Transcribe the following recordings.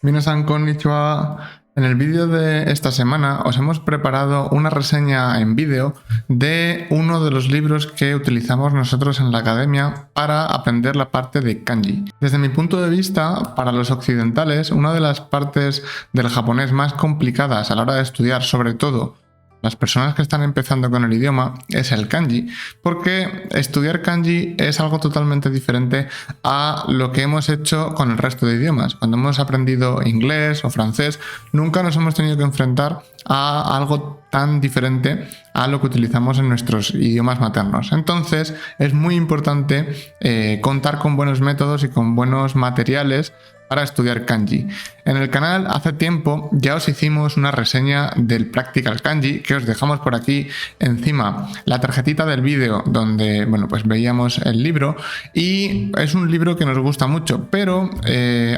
Minasan konnichiwa. En el vídeo de esta semana os hemos preparado una reseña en vídeo de uno de los libros que utilizamos nosotros en la academia para aprender la parte de kanji. Desde mi punto de vista, para los occidentales, una de las partes del japonés más complicadas a la hora de estudiar, sobre todo las personas que están empezando con el idioma, es el kanji, porque estudiar kanji es algo totalmente diferente a lo que hemos hecho con el resto de idiomas. Cuando hemos aprendido inglés o francés, nunca nos hemos tenido que enfrentar a algo tan diferente a lo que utilizamos en nuestros idiomas maternos. Entonces, es muy importante contar con buenos métodos y con buenos materiales para estudiar kanji. En el canal hace tiempo ya os hicimos una reseña del Practical Kanji, que os dejamos por aquí encima la tarjetita del vídeo donde pues veíamos el libro, y es un libro que nos gusta mucho, pero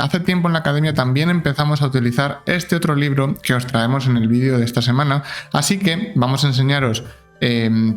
hace tiempo en la academia también empezamos a utilizar este otro libro que os traemos en el vídeo de esta semana, así que vamos a enseñaros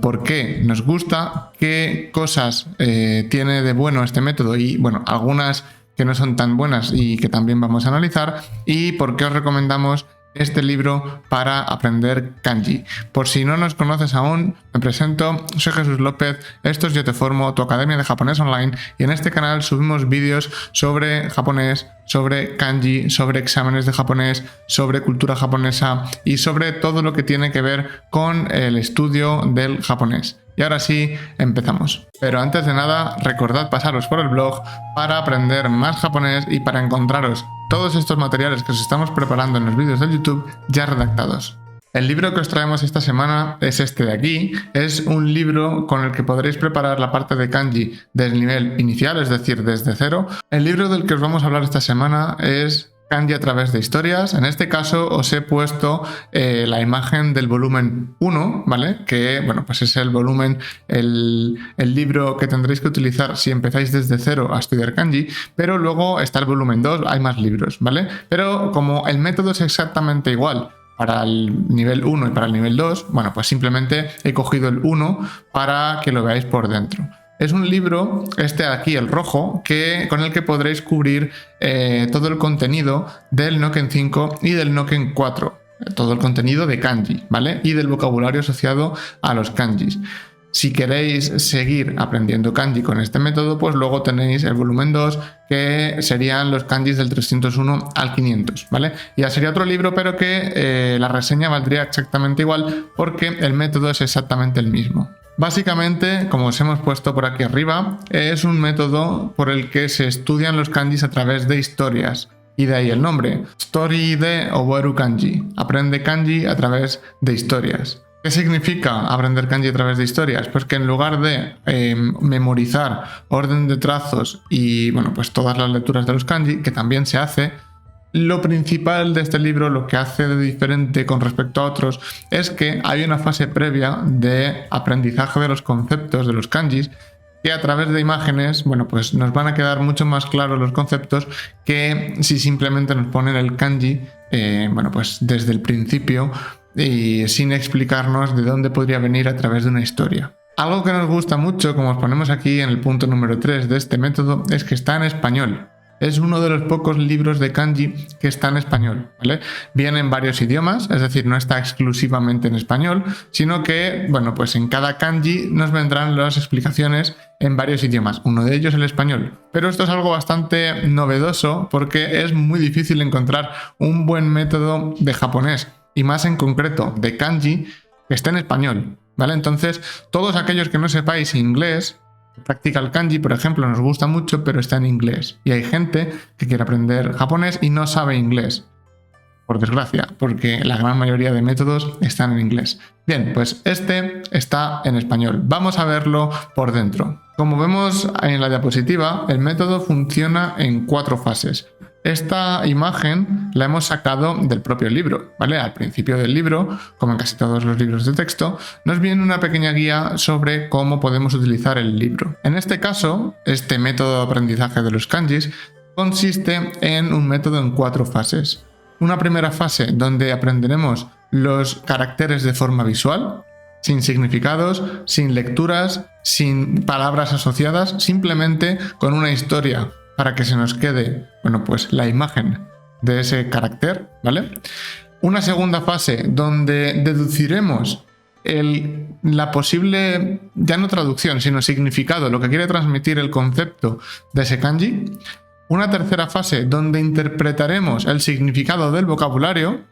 por qué nos gusta, qué cosas tiene de bueno este método y algunas que no son tan buenas y que también vamos a analizar, y por qué os recomendamos este libro para aprender kanji. Por si no nos conoces aún, me presento, soy Jesús López, esto es Yo Te Formo, tu academia de japonés online, y en este canal subimos vídeos sobre japonés, sobre kanji, sobre exámenes de japonés, sobre cultura japonesa y sobre todo lo que tiene que ver con el estudio del japonés. Y ahora sí, empezamos. Pero antes de nada, recordad pasaros por el blog para aprender más japonés y para encontraros todos estos materiales que os estamos preparando en los vídeos de YouTube ya redactados. El libro que os traemos esta semana es este de aquí. Es un libro con el que podréis preparar la parte de kanji del nivel inicial, es decir, desde cero. El libro del que os vamos a hablar esta semana es Kanji a través de historias. En este caso os he puesto la imagen del volumen 1, ¿vale? Que, pues es el volumen, el libro que tendréis que utilizar si empezáis desde cero a estudiar kanji, pero luego está el volumen 2, hay más libros, ¿vale? Pero como el método es exactamente igual para el nivel 1 y para el nivel 2, pues simplemente he cogido el 1 para que lo veáis por dentro. Es un libro, este de aquí, el rojo, con el que podréis cubrir todo el contenido del Noken 5 y del Noken 4. Todo el contenido de kanji, ¿vale? Y del vocabulario asociado a los kanjis. Si queréis seguir aprendiendo kanji con este método, pues luego tenéis el volumen 2, que serían los kanjis del 301 al 500, ¿vale? Ya sería otro libro, pero que la reseña valdría exactamente igual porque el método es exactamente el mismo. Básicamente, como os hemos puesto por aquí arriba, es un método por el que se estudian los kanjis a través de historias. Y de ahí el nombre, Story de Oboru Kanji. Aprende kanji a través de historias. ¿Qué significa aprender kanji a través de historias? Pues que en lugar de memorizar orden de trazos y todas las lecturas de los kanji, que también se hace, lo principal de este libro, lo que hace de diferente con respecto a otros, es que hay una fase previa de aprendizaje de los conceptos de los kanjis, que a través de imágenes, nos van a quedar mucho más claros los conceptos que si simplemente nos ponen el kanji, desde el principio y sin explicarnos de dónde podría venir a través de una historia. Algo que nos gusta mucho, como os ponemos aquí en el punto número 3 de este método, es que está en español. Es uno de los pocos libros de kanji que está en español, ¿vale? Viene en varios idiomas, es decir, no está exclusivamente en español, sino que, en cada kanji nos vendrán las explicaciones en varios idiomas, uno de ellos el español. Pero esto es algo bastante novedoso porque es muy difícil encontrar un buen método de japonés, y más en concreto de kanji, que esté en español, ¿vale? Entonces, todos aquellos que no sepáis inglés, Practical Kanji, por ejemplo, nos gusta mucho, pero está en inglés. Y hay gente que quiere aprender japonés y no sabe inglés. Por desgracia, porque la gran mayoría de métodos están en inglés. Bien, pues este está en español. Vamos a verlo por dentro. Como vemos en la diapositiva, el método funciona en 4 fases. Esta imagen la hemos sacado del propio libro, ¿vale? Al principio del libro, como en casi todos los libros de texto, nos viene una pequeña guía sobre cómo podemos utilizar el libro. En este caso, este método de aprendizaje de los kanjis consiste en un método en 4 fases. Una primera fase donde aprenderemos los caracteres de forma visual, sin significados, sin lecturas, sin palabras asociadas, simplemente con una historia, para que se nos quede, la imagen de ese carácter, ¿vale? Una segunda fase donde deduciremos la posible, ya no traducción, sino significado, lo que quiere transmitir el concepto de ese kanji. Una tercera fase donde interpretaremos el significado del vocabulario.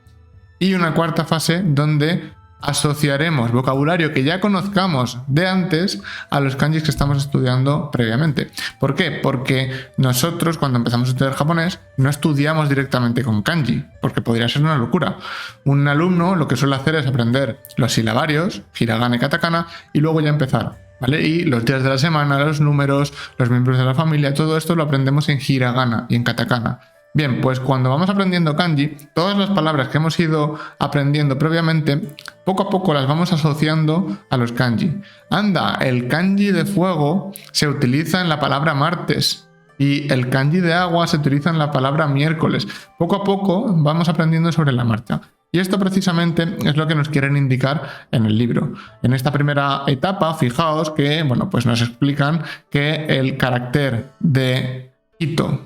Y una cuarta fase donde asociaremos vocabulario que ya conozcamos de antes a los kanjis que estamos estudiando previamente. ¿Por qué? Porque nosotros cuando empezamos a estudiar japonés no estudiamos directamente con kanji, porque podría ser una locura. Un alumno lo que suele hacer es aprender los silabarios, hiragana y katakana, y luego ya empezar, ¿vale? Y los días de la semana, los números, los miembros de la familia, todo esto lo aprendemos en hiragana y en katakana. Bien, pues cuando vamos aprendiendo kanji, todas las palabras que hemos ido aprendiendo previamente, poco a poco las vamos asociando a los kanji. Anda, el kanji de fuego se utiliza en la palabra martes y el kanji de agua se utiliza en la palabra miércoles. Poco a poco vamos aprendiendo sobre la marcha. Y esto precisamente es lo que nos quieren indicar en el libro. En esta primera etapa, fijaos que, bueno, pues nos explican que el carácter de Ito,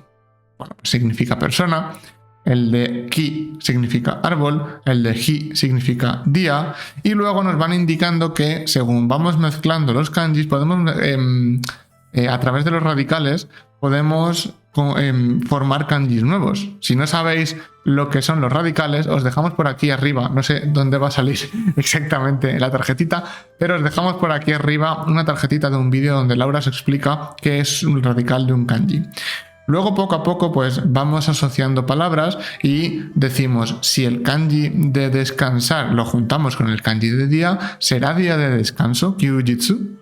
bueno, significa persona, el de ki significa árbol, el de hi significa día, y luego nos van indicando que según vamos mezclando los kanjis, podemos, a través de los radicales, podemos formar kanjis nuevos. Si no sabéis lo que son los radicales, os dejamos por aquí arriba, no sé dónde va a salir exactamente la tarjetita, pero os dejamos por aquí arriba una tarjetita de un vídeo donde Laura os explica qué es un radical de un kanji. Luego poco a poco pues vamos asociando palabras y decimos si el kanji de descansar lo juntamos con el kanji de día, será día de descanso, kyujitsu.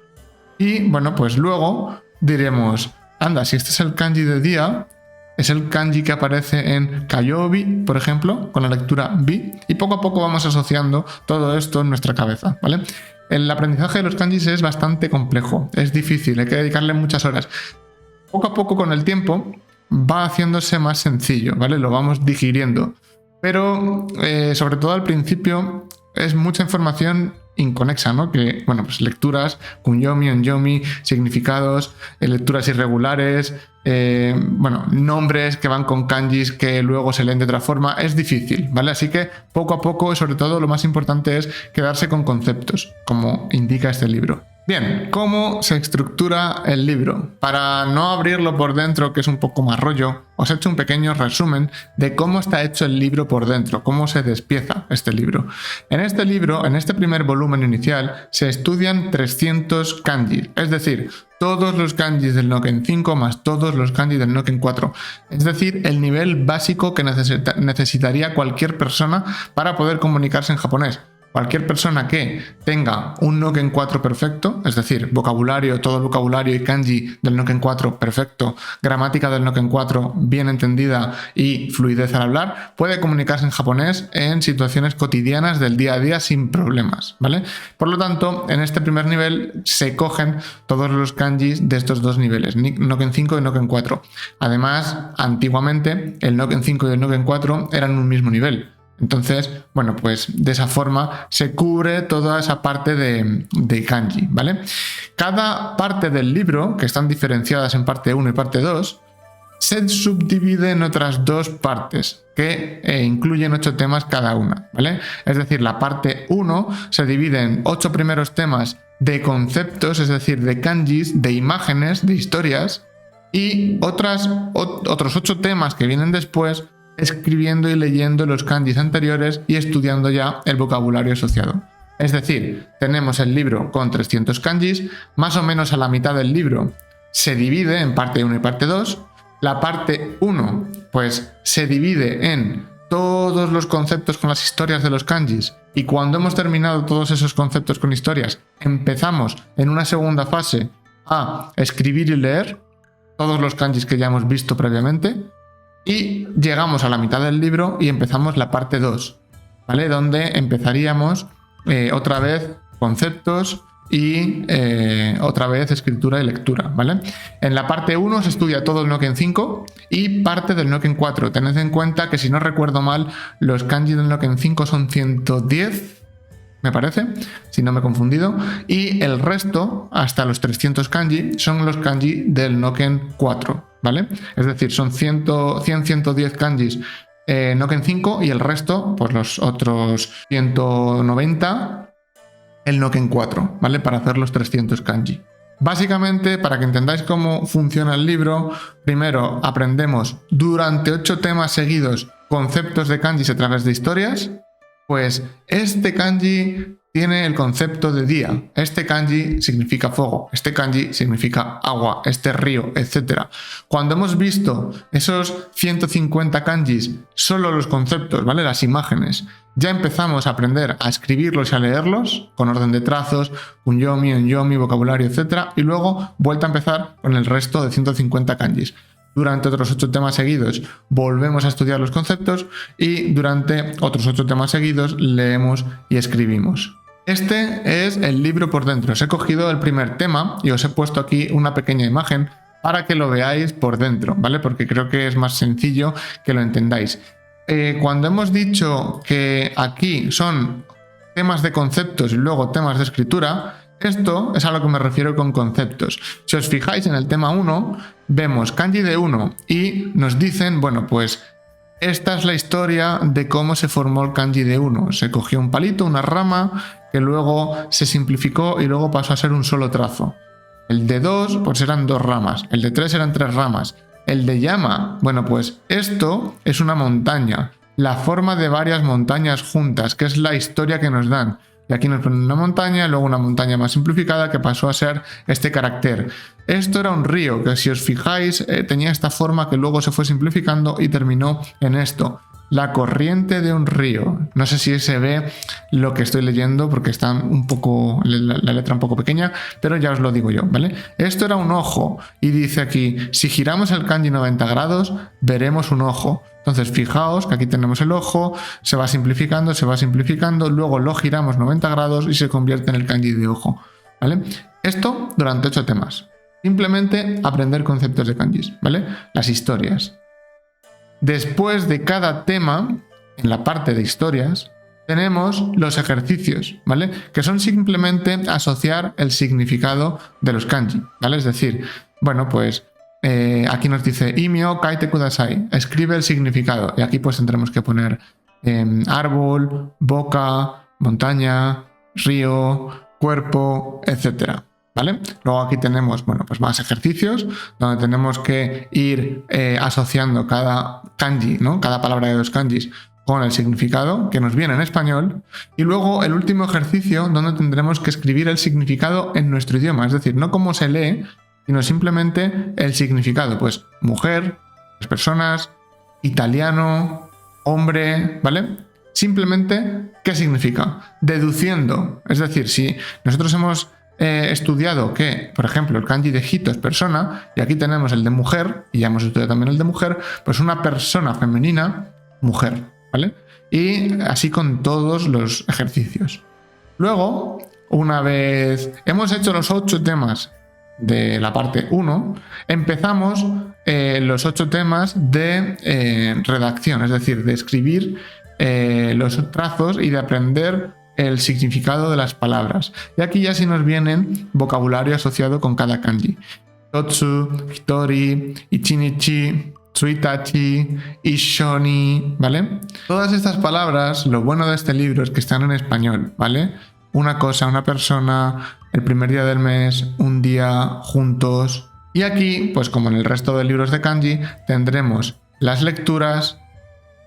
Y bueno, pues luego diremos, anda, si este es el kanji de día, es el kanji que aparece en Kayobi, por ejemplo, con la lectura bi, y poco a poco vamos asociando todo esto en nuestra cabeza, ¿vale? El aprendizaje de los kanjis es bastante complejo, es difícil, hay que dedicarle muchas horas. Poco a poco con el tiempo va haciéndose más sencillo, ¿vale? Lo vamos digiriendo. Pero sobre todo al principio es mucha información inconexa, ¿no? Que, bueno, pues lecturas, kunyomi, onyomi, significados, lecturas irregulares, bueno, nombres que van con kanjis que luego se leen de otra forma, es difícil, ¿vale? Así que poco a poco, sobre todo lo más importante es quedarse con conceptos, como indica este libro. Bien, ¿cómo se estructura el libro? Para no abrirlo por dentro, que es un poco más rollo, os he hecho un pequeño resumen de cómo está hecho el libro por dentro, cómo se despieza este libro. En este libro, en este primer volumen inicial, se estudian 300 kanji, es decir, todos los kanjis del Noken 5 más todos los kanjis del Noken 4, es decir, el nivel básico que necesitaría cualquier persona para poder comunicarse en japonés. Cualquier persona que tenga un Noken 4 perfecto, es decir, vocabulario, todo el vocabulario y kanji del Noken 4 perfecto, gramática del Noken 4 bien entendida y fluidez al hablar, puede comunicarse en japonés en situaciones cotidianas del día a día sin problemas, ¿vale? Por lo tanto, en este primer nivel se cogen todos los kanjis de estos dos niveles, Noken 5 y Noken 4. Además, antiguamente el Noken 5 y el Noken 4 eran un mismo nivel. Entonces, bueno, pues de esa forma se cubre toda esa parte de kanji, ¿vale? Cada parte del libro, que están diferenciadas en parte 1 y parte 2, se subdivide en otras dos partes que incluyen 8 temas cada una, ¿vale? Es decir, la parte 1 se divide en 8 primeros temas de conceptos, es decir, de kanjis, de imágenes, de historias, y otros 8 temas que vienen después, escribiendo y leyendo los kanjis anteriores y estudiando ya el vocabulario asociado. Es decir, tenemos el libro con 300 kanjis, más o menos a la mitad del libro se divide en parte 1 y parte 2. La parte 1 pues se divide en todos los conceptos con las historias de los kanjis, y cuando hemos terminado todos esos conceptos con historias, empezamos en una segunda fase a escribir y leer todos los kanjis que ya hemos visto previamente. Y llegamos a la mitad del libro y empezamos la parte 2, ¿vale? Donde empezaríamos otra vez conceptos y otra vez escritura y lectura, ¿vale? En la parte 1 se estudia todo el Noken 5 y parte del Noken 4. Tened en cuenta que, si no recuerdo mal, los kanji del Noken 5 son 110, me parece, si no me he confundido, y el resto, hasta los 300 kanji, son los kanji del Noken 4, ¿vale? Es decir, son 100-110 kanjis Noken 5 y el resto, pues los otros 190, el Noken 4, ¿vale? Para hacer los 300 kanji. Básicamente, para que entendáis cómo funciona el libro, primero aprendemos durante 8 temas seguidos conceptos de kanjis a través de historias. Pues este kanji tiene el concepto de día, este kanji significa fuego, este kanji significa agua, este río, etc. Cuando hemos visto esos 150 kanjis, solo los conceptos, ¿vale? Las imágenes, ya empezamos a aprender a escribirlos y a leerlos con orden de trazos, kunyomi, onyomi, vocabulario, etc. Y luego vuelta a empezar con el resto de 150 kanjis. Durante otros 8 temas seguidos volvemos a estudiar los conceptos y durante otros 8 temas seguidos leemos y escribimos. Este es el libro por dentro. Os he cogido el primer tema y os he puesto aquí una pequeña imagen para que lo veáis por dentro, ¿vale? Porque creo que es más sencillo que lo entendáis. Cuando hemos dicho que aquí son temas de conceptos y luego temas de escritura, esto es a lo que me refiero con conceptos. Si os fijáis en el tema 1, vemos kanji de 1 y nos dicen, bueno, pues esta es la historia de cómo se formó el kanji de 1. Se cogió un palito, una rama, que luego se simplificó y luego pasó a ser un solo trazo. El de 2, pues eran 2 ramas. El de 3 eran 3 ramas. El de llama, bueno, pues esto es una montaña. La forma de varias montañas juntas, que es la historia que nos dan. Y aquí nos ponen una montaña, luego una montaña más simplificada que pasó a ser este carácter. Esto era un río que, si os fijáis, tenía esta forma que luego se fue simplificando y terminó en esto. La corriente de un río. No sé si se ve lo que estoy leyendo porque está un poco la letra un poco pequeña, pero ya os lo digo yo, ¿vale? Esto era un ojo y dice aquí, si giramos el kanji 90 grados, veremos un ojo. Entonces fijaos que aquí tenemos el ojo, se va simplificando, luego lo giramos 90 grados y se convierte en el kanji de ojo, ¿vale? Esto durante 8 temas. Simplemente aprender conceptos de kanjis, ¿vale? Las historias. Después de cada tema, en la parte de historias, tenemos los ejercicios, ¿vale? Que son simplemente asociar el significado de los kanji, ¿vale? Es decir, bueno, pues aquí nos dice Imio kaite kudasai, escribe el significado. Y aquí pues tendremos que poner árbol, boca, montaña, río, cuerpo, etc. ¿Vale? Luego aquí tenemos, bueno, pues más ejercicios donde tenemos que ir asociando cada kanji, ¿no? Cada palabra de los kanjis con el significado que nos viene en español. Y luego el último ejercicio donde tendremos que escribir el significado en nuestro idioma, es decir, no cómo se lee, sino simplemente el significado. Pues mujer, personas, italiano, hombre, ¿vale? Simplemente, ¿qué significa? Deduciendo. Es decir, si nosotros hemos estudiado que, por ejemplo, el kanji de hito es persona, y aquí tenemos el de mujer, y ya hemos estudiado también el de mujer, pues una persona femenina, mujer, ¿vale? Y así con todos los ejercicios. Luego, una vez hemos hecho los 8 temas de la parte 1, empezamos los 8 temas de redacción, es decir, de escribir los trazos y de aprender el significado de las palabras. Y aquí ya sí nos vienen vocabulario asociado con cada kanji. Totsu, hitori, ichinichi, tsuitachi, ishoni, ¿vale? Todas estas palabras, lo bueno de este libro es que están en español, ¿vale? Una cosa, una persona, el primer día del mes, un día, juntos. Y aquí, pues como en el resto de libros de kanji, tendremos las lecturas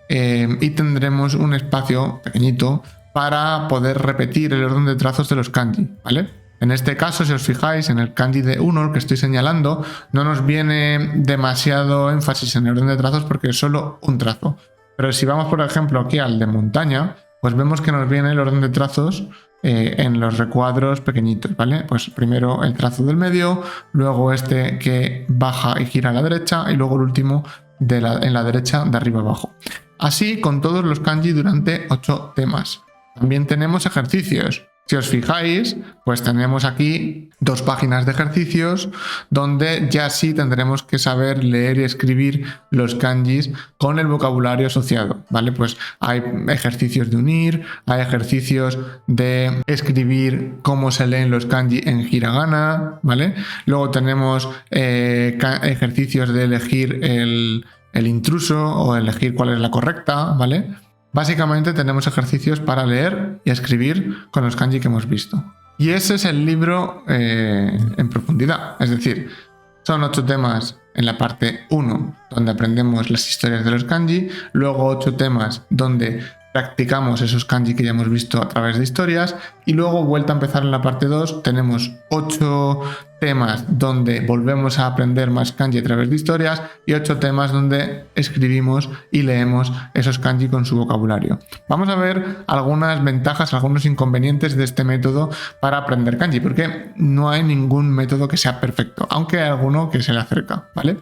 y tendremos un espacio pequeñito para poder repetir el orden de trazos de los kanji, ¿vale? En este caso, si os fijáis, en el kanji de 1, el que estoy señalando, no nos viene demasiado énfasis en el orden de trazos porque es solo un trazo. Pero si vamos, por ejemplo, aquí al de montaña, pues vemos que nos viene el orden de trazos en los recuadros pequeñitos, ¿vale? Pues primero el trazo del medio, luego este que baja y gira a la derecha, y luego el último en la derecha de arriba abajo. Así con todos los kanji durante 8 temas. También tenemos ejercicios. Si os fijáis, pues tenemos aquí 2 páginas de ejercicios donde ya sí tendremos que saber leer y escribir los kanjis con el vocabulario asociado, ¿vale? Pues hay ejercicios de unir, hay ejercicios de escribir cómo se leen los kanji en hiragana, ¿vale? Luego tenemos ejercicios de elegir el intruso o elegir cuál es la correcta, ¿vale? Básicamente tenemos ejercicios para leer y escribir con los kanji que hemos visto. Y ese es el libro en profundidad, es decir, son 8 temas en la parte 1, donde aprendemos las historias de los kanji, luego 8 temas donde practicamos esos kanji que ya hemos visto a través de historias, y luego vuelta a empezar en la parte 2, tenemos 8 temas donde volvemos a aprender más kanji a través de historias y 8 temas donde escribimos y leemos esos kanji con su vocabulario. Vamos a ver algunas ventajas, algunos inconvenientes de este método para aprender kanji, porque no hay ningún método que sea perfecto, aunque hay alguno que se le acerca, ¿vale?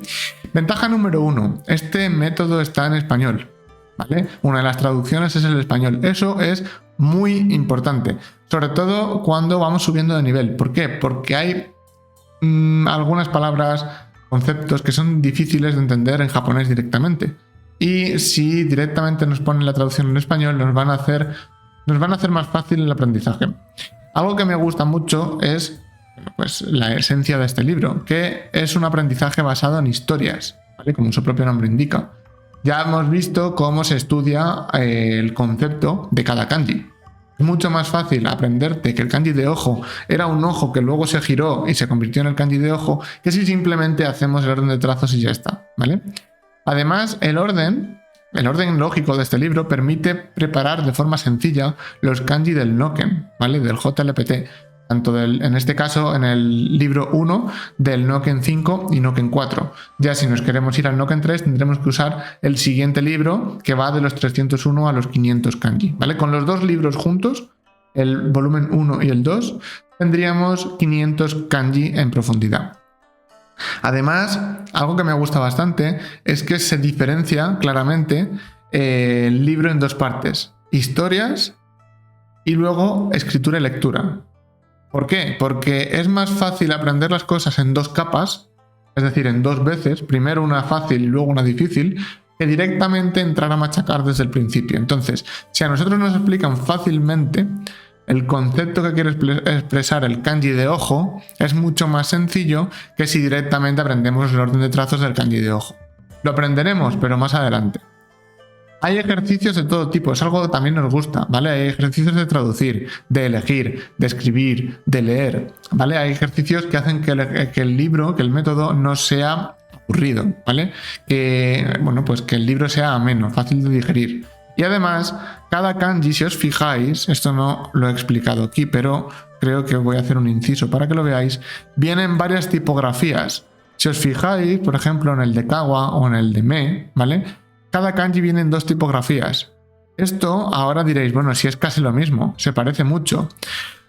Ventaja número 1, este método está en español, ¿vale? Una de las traducciones es el español. Eso es muy importante, sobre todo cuando vamos subiendo de nivel. ¿Por qué? Porque hay algunas palabras, conceptos que son difíciles de entender en japonés directamente. Y si directamente nos ponen la traducción en español, nos van a hacer más fácil el aprendizaje. Algo que me gusta mucho es pues, la esencia de este libro, que es un aprendizaje basado en historias, ¿vale? Como su propio nombre indica. Ya hemos visto cómo se estudia el concepto de cada kanji. Es mucho más fácil aprenderte que el kanji de ojo era un ojo que luego se giró y se convirtió en el kanji de ojo, que si simplemente hacemos el orden de trazos y ya está, ¿vale? Además, el orden lógico de este libro permite preparar de forma sencilla los kanji del Noken, ¿vale? Del JLPT. Tanto en este caso en el libro 1 del Noken 5 y Noken 4. Ya si nos queremos ir al Noken 3 tendremos que usar el siguiente libro que va de los 301 a los 500 kanji, ¿vale? Con los dos libros juntos, el volumen 1 y el 2, tendríamos 500 kanji en profundidad. Además, algo que me gusta bastante es que se diferencia claramente el libro en 2 partes, historias y luego escritura y lectura. ¿Por qué? Porque es más fácil aprender las cosas en 2 capas, es decir, en 2 veces, primero una fácil y luego una difícil, que directamente entrar a machacar desde el principio. Entonces, si a nosotros nos explican fácilmente el concepto que quiere expresar el kanji de ojo, es mucho más sencillo que si directamente aprendemos el orden de trazos del kanji de ojo. Lo aprenderemos, pero más adelante. Hay ejercicios de todo tipo, es algo que también nos gusta, ¿vale? Hay ejercicios de traducir, de elegir, de escribir, de leer, ¿vale? Hay ejercicios que hacen que el libro, que el método no sea aburrido, ¿vale? Que el libro sea ameno, fácil de digerir. Y además, cada kanji, si os fijáis, esto no lo he explicado aquí, pero creo que voy a hacer un inciso para que lo veáis, vienen varias tipografías. Si os fijáis, por ejemplo, en el de Kawa o en el de Me, ¿vale? Cada kanji viene en 2 tipografías. Esto ahora diréis, bueno, si es casi lo mismo, se parece mucho.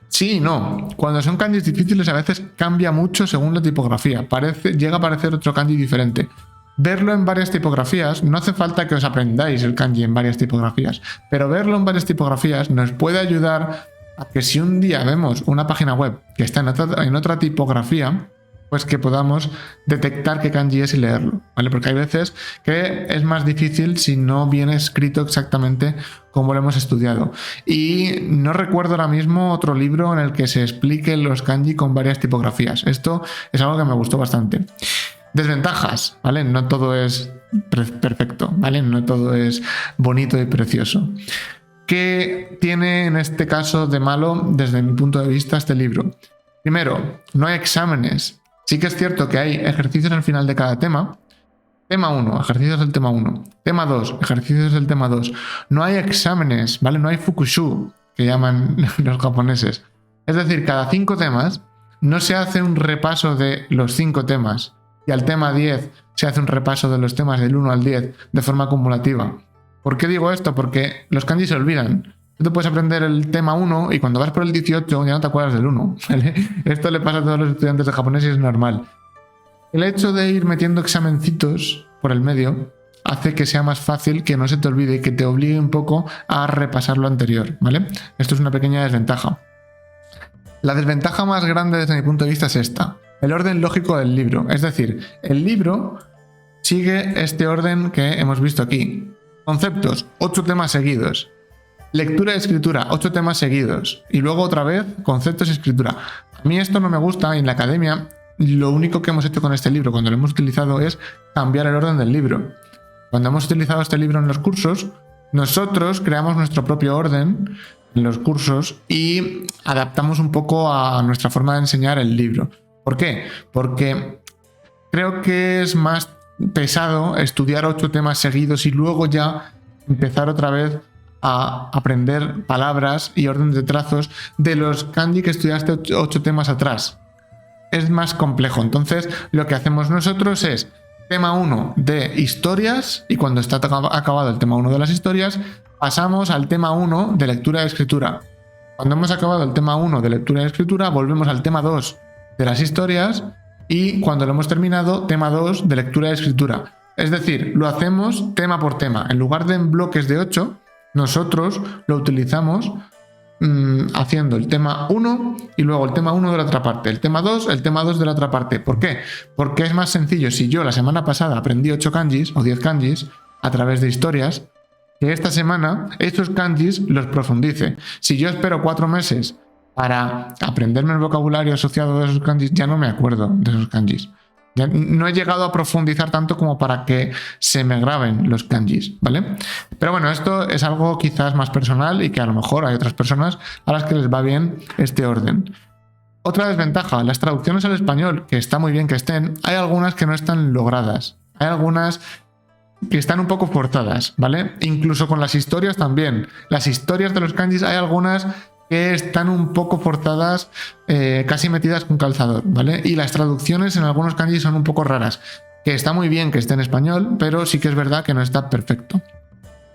Sí y no. Cuando son kanjis difíciles a veces cambia mucho según la tipografía. Llega a parecer otro kanji diferente. Verlo en varias tipografías, no hace falta que os aprendáis el kanji en varias tipografías, pero verlo en varias tipografías nos puede ayudar a que si un día vemos una página web que está en otra tipografía, pues que podamos detectar qué kanji es y leerlo, ¿vale? Porque hay veces que es más difícil si no viene escrito exactamente como lo hemos estudiado. Y no recuerdo ahora mismo otro libro en el que se expliquen los kanji con varias tipografías. Esto es algo que me gustó bastante. Desventajas, ¿vale? No todo es perfecto, ¿vale? No todo es bonito y precioso. ¿Qué tiene en este caso de malo desde mi punto de vista este libro? Primero, no hay exámenes. Sí que es cierto que hay ejercicios al final de cada tema. Tema 1, ejercicios del tema 1. Tema 2, ejercicios del tema 2. No hay exámenes, ¿vale? No hay fukushu, que llaman los japoneses. Es decir, cada 5 temas no se hace un repaso de los 5 temas y al tema 10 se hace un repaso de los temas del 1 al 10 de forma acumulativa. ¿Por qué digo esto? Porque los kanji se olvidan. Tú te puedes aprender el tema 1 y cuando vas por el 18 ya no te acuerdas del 1, ¿vale? Esto le pasa a todos los estudiantes de japonés y es normal. El hecho de ir metiendo examencitos por el medio hace que sea más fácil que no se te olvide y que te obligue un poco a repasar lo anterior, ¿vale? Esto es una pequeña desventaja. La desventaja más grande desde mi punto de vista es esta, el orden lógico del libro. Es decir, el libro sigue este orden que hemos visto aquí. Conceptos, 8 temas seguidos. Lectura y escritura, 8 temas seguidos. Y luego otra vez, conceptos y escritura. A mí esto no me gusta y en la academia lo único que hemos hecho con este libro cuando lo hemos utilizado es cambiar el orden del libro. Cuando hemos utilizado este libro en los cursos, nosotros creamos nuestro propio orden en los cursos y adaptamos un poco a nuestra forma de enseñar el libro. ¿Por qué? Porque creo que es más pesado estudiar 8 temas seguidos y luego ya empezar otra vez a aprender palabras y orden de trazos de los kanji que estudiaste 8 temas atrás. Es más complejo. Entonces, lo que hacemos nosotros es tema 1 de historias, y cuando está acabado el tema 1 de las historias, pasamos al tema 1 de lectura y escritura. Cuando hemos acabado el tema 1 de lectura y escritura, volvemos al tema 2 de las historias, y cuando lo hemos terminado, tema 2 de lectura y escritura. Es decir, lo hacemos tema por tema. En lugar de en bloques de 8, nosotros lo utilizamos haciendo el tema 1 y luego el tema 1 de la otra parte, el tema 2 de la otra parte. ¿Por qué? Porque es más sencillo si yo la semana pasada aprendí 8 kanjis o 10 kanjis a través de historias, que esta semana estos kanjis los profundice. Si yo espero 4 meses para aprenderme el vocabulario asociado a esos kanjis, ya no me acuerdo de esos kanjis. Ya no he llegado a profundizar tanto como para que se me graben los kanjis, ¿vale? Pero bueno, esto es algo quizás más personal y que a lo mejor hay otras personas a las que les va bien este orden. Otra desventaja, las traducciones al español, que está muy bien que estén, hay algunas que no están logradas. Hay algunas que están un poco forzadas, ¿vale? Incluso con las historias también. Las historias de los kanjis hay algunas que están un poco forzadas, casi metidas con calzador, ¿vale? Y las traducciones en algunos kanjis son un poco raras, que está muy bien que esté en español, pero sí que es verdad que no está perfecto.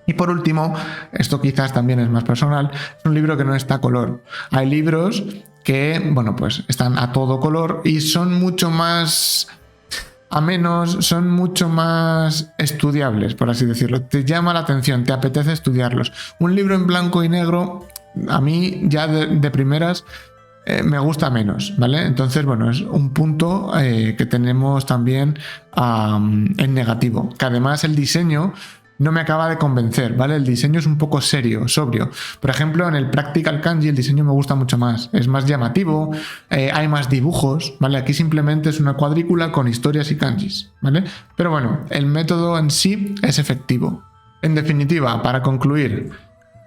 Y por último, esto quizás también es más personal, es un libro que no está a color. Hay libros que, bueno, pues están a todo color y son mucho más amenos, son mucho más estudiables, por así decirlo. Te llama la atención, te apetece estudiarlos. Un libro en blanco y negro, a mí ya de primeras me gusta menos, ¿vale? Entonces, bueno, es un punto que tenemos también en negativo. Que además el diseño no me acaba de convencer, ¿vale? El diseño es un poco serio, sobrio. Por ejemplo, en el Practical Kanji el diseño me gusta mucho más. Es más llamativo, hay más dibujos, ¿vale? Aquí simplemente es una cuadrícula con historias y kanjis, ¿vale? Pero bueno, el método en sí es efectivo. En definitiva, para concluir,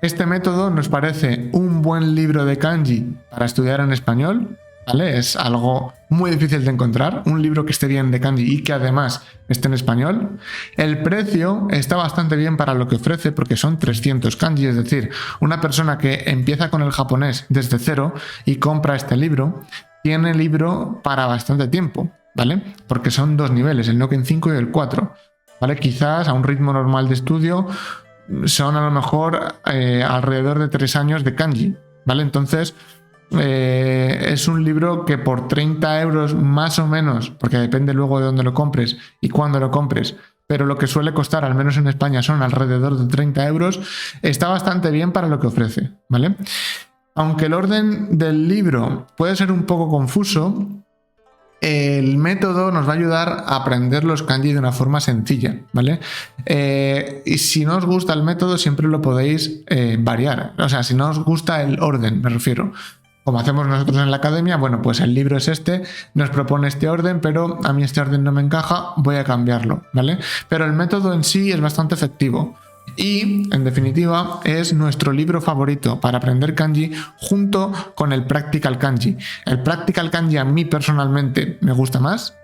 este método nos parece un buen libro de kanji para estudiar en español, ¿vale? Es algo muy difícil de encontrar, un libro que esté bien de kanji y que además esté en español. El precio está bastante bien para lo que ofrece porque son 300 kanji, es decir, una persona que empieza con el japonés desde cero y compra este libro, tiene libro para bastante tiempo, ¿vale? Porque son 2 niveles, el Noken 5 y el 4, ¿vale? Quizás a un ritmo normal de estudio son a lo mejor alrededor de 3 años de kanji, ¿vale? Entonces es un libro que por 30 euros más o menos, porque depende luego de dónde lo compres y cuándo lo compres, pero lo que suele costar, al menos en España, son alrededor de 30 euros, está bastante bien para lo que ofrece, ¿vale? Aunque el orden del libro puede ser un poco confuso, el método nos va a ayudar a aprender los kanji de una forma sencilla, ¿vale? Y si no os gusta el método, siempre lo podéis variar. O sea, si no os gusta el orden, me refiero. Como hacemos nosotros en la academia, bueno, pues el libro es este, nos propone este orden, pero a mí este orden no me encaja, voy a cambiarlo, ¿vale? Pero el método en sí es bastante efectivo. Y, en definitiva, es nuestro libro favorito para aprender kanji junto con el Practical Kanji. El Practical Kanji a mí personalmente me gusta más,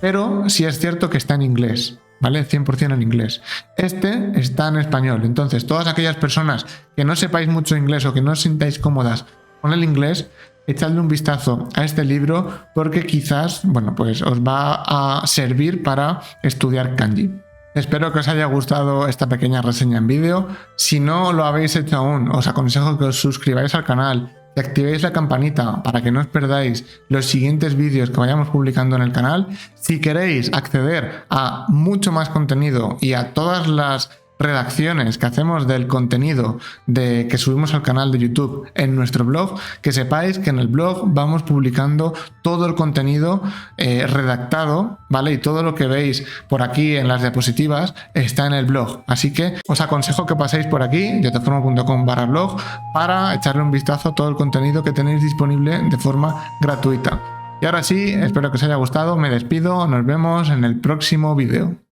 pero sí es cierto que está en inglés, ¿vale? 100% en inglés. Este está en español, entonces todas aquellas personas que no sepáis mucho inglés o que no os sintáis cómodas con el inglés, echadle un vistazo a este libro porque quizás, bueno, pues os va a servir para estudiar kanji. Espero que os haya gustado esta pequeña reseña en vídeo. Si no lo habéis hecho aún, os aconsejo que os suscribáis al canal, que activéis la campanita para que no os perdáis los siguientes vídeos que vayamos publicando en el canal. Si queréis acceder a mucho más contenido y a todas las redacciones que hacemos del contenido que subimos al canal de YouTube en nuestro blog, que sepáis que en el blog vamos publicando todo el contenido redactado, ¿vale? Y todo lo que veis por aquí en las diapositivas está en el blog. Así que os aconsejo que paséis por aquí, yoteformo.com/blog, para echarle un vistazo a todo el contenido que tenéis disponible de forma gratuita. Y ahora sí, espero que os haya gustado, me despido, nos vemos en el próximo vídeo.